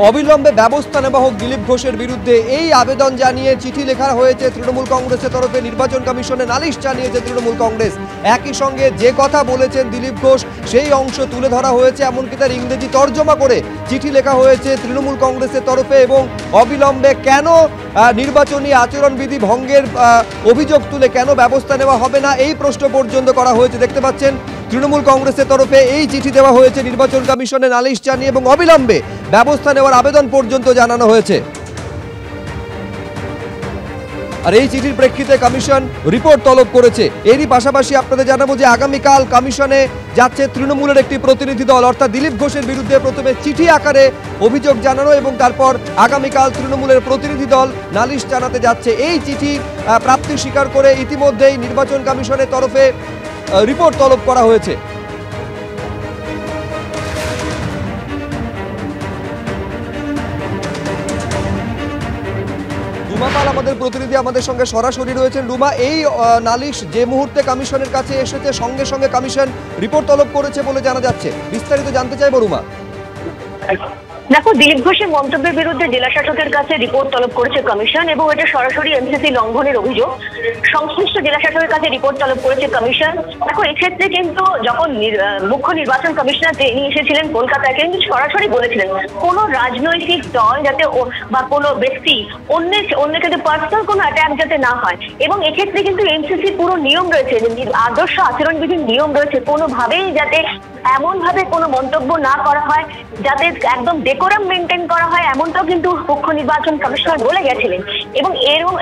অবিলম্বে ব্যবস্থা নেওয়া হোক দিলীপ ঘোষের বিরুদ্ধে, এই আবেদন জানিয়ে চিঠি লেখা হয়েছে তৃণমূল কংগ্রেসের তরফে। নির্বাচন কমিশনে নালিশ জানিয়েছে তৃণমূল কংগ্রেস। একই সঙ্গে যে কথা বলেছেন দিলীপ ঘোষ সেই অংশ তুলে ধরা হয়েছে, এমনকি তার ইংরেজি তর্জমা করে চিঠি লেখা হয়েছে তৃণমূল কংগ্রেসের তরফে। এবং অবিলম্বে কেন নির্বাচনী আচরণবিধি ভঙ্গের অভিযোগ তুলে কেন ব্যবস্থা নেওয়া হবে না, এই প্রশ্ন পর্যন্ত করা হয়েছে। দেখতে পাচ্ছেন তৃণমূল কংগ্রেসের তরফে এই চিঠি দেওয়া হয়েছে নির্বাচন কমিশনে নালিশ জানিয়ে, এবং অবিলম্বে ব্যবস্থা নেওয়ার আবেদন পর্যন্ত জানানো হয়েছে। আর এই চিঠির প্রেক্ষিতে কমিশন রিপোর্ট তলব করেছে। এরই পাশাপাশি আপনাদের জানাবো যে আগামীকাল কমিশনে যাচ্ছে তৃণমূলের একটি প্রতিনিধি দল, অর্থাৎ দিলীপ ঘোষের বিরুদ্ধে প্রথমে চিঠি আকারে অভিযোগ জানানো এবং তারপর আগামীকাল তৃণমূলের প্রতিনিধি দল নালিশ জানাতে যাচ্ছে। এই চিঠি প্রাপ্তি স্বীকার করে ইতিমধ্যেই নির্বাচন কমিশনের তরফে রিপোর্ট তলব করা হয়েছে। রুমা পাল আমাদের প্রতিনিধি আমাদের সঙ্গে সরাসরি রয়েছেন। রুমা, এই নালিশ যে মুহূর্তে কমিশনের কাছে এসেছে সঙ্গে সঙ্গে কমিশন রিপোর্ট তলব করেছে বলে জানা যাচ্ছে, বিস্তারিত জানতে চাইবো রুমা। দেখো, দিলীপ ঘোষের মন্তব্যের বিরুদ্ধে জেলা শাসকের কাছে রিপোর্ট তলব করেছে কমিশন এবং এটা সরাসরি এমসিসি লঙ্ঘনের অভিযোগ। সংশ্লিষ্ট জেলা শাসকের কাছে রিপোর্ট তলব করেছে কমিশন। দেখো, এক্ষেত্রে কিন্তু যখন মুখ্য নির্বাচন কমিশনার তিনি এসেছিলেন কলকাতায়, কিন্তু সরাসরি বলেছিলেন কোনো রাজনৈতিক দল যাতে বা কোনো ব্যক্তি অন্যের কিন্তু পার্সোনাল কোনো অ্যাটাক যাতে না হয়। এবং এক্ষেত্রে কিন্তু এমসিসি পুরো নিয়ম রয়েছে, আদর্শ আচরণবিধির নিয়ম রয়েছে, কোনোভাবেই যাতে এমনভাবে কোনো মন্তব্য না করা হয়, যাতে একদম ডেকোরাম মেনটেন করা হয়, এমনটাও কিন্তু মুখ্য নির্বাচন কমিশনার বলে গেছিলেন। এবং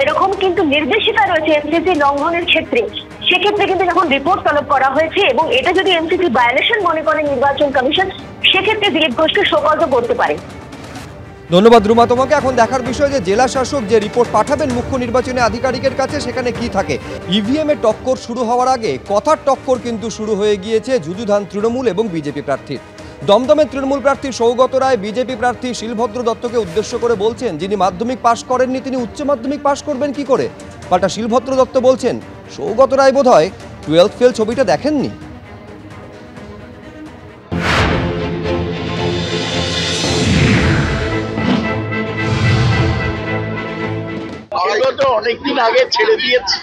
এরকম কিন্তু নির্দেশিকা রয়েছে এমসিসি লঙ্ঘনের ক্ষেত্রে। সেক্ষেত্রে কিন্তু যখন রিপোর্ট তলব করা হয়েছে এবং এটা যদি এমসিসি ভায়োলেশন মনে করে নির্বাচন কমিশন, সেক্ষেত্রে দিলীপ ঘোষকে শোকজ করতে পারে। ধন্যবাদ রুমা তোমাকে। এখন দেখার বিষয় যে জেলা শাসক যে রিপোর্ট পাঠাবেন মুখ্য নির্বাচনী আধিকারিকের কাছে সেখানে কি থাকে। ইভিএম এর টক্কর শুরু হওয়ার আগে কথার টক্কর কিন্তু শুরু হয়ে গিয়েছে যুযুধান তৃণমূল এবং বিজেপি প্রার্থীর। দমদমের তৃণমূল প্রার্থী সৌগত রায় বিজেপি প্রার্থী শিলভদ্র দত্তকে উদ্দেশ্য করে বলছেন, যিনি মাধ্যমিক পাশ করেননি তিনি উচ্চ মাধ্যমিক পাশ করবেন কি করে। পাল্টা শিলভদ্র দত্ত বলছেন সৌগত রায় বোধহয় 12th ফেল ছবিটা দেখেননি। অনেকদিন আগে ছেড়ে দিয়েছে।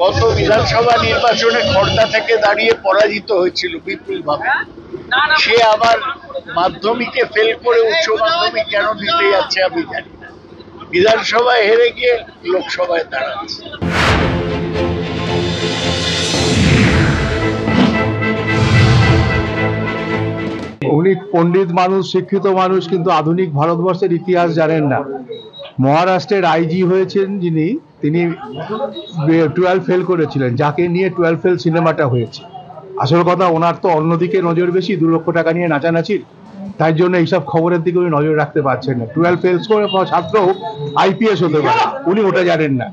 গত বিধানসভা নির্বাচনে খড়দা থেকে দাঁড়িয়ে পরাজিত হয়েছিল বিপুল ভাবে। সে আবার মাধ্যমিকে ফেল করে উচ্চ মাধ্যমিক কেন দিতে যাচ্ছে আমি জানি না। বিধানসভায় হেরে গিয়ে লোকসভায় দাঁড়াচ্ছে। উনি পণ্ডিত মানুষ, শিক্ষিত মানুষ, কিন্তু আধুনিক ভারতবর্ষের ইতিহাস জানেন না। মহারাষ্ট্রের আইজি হয়েছেন যিনি, তিনি 12 ফেল করেছিলেন, যাকে নিয়ে 12 ফেল সিনেমাটা হয়েছে। আসল কথা, ওনার তো অন্যদিকে নজর বেশি, 2 লক্ষ টাকা নিয়ে নাচানাচির, তাই জন্য এইসব খবরের দিকে উনি নজর রাখতে পারছেন না। 12 ফেল করে ছাত্র আইপিএস হতে পারে, উনি ওটা জানেন না।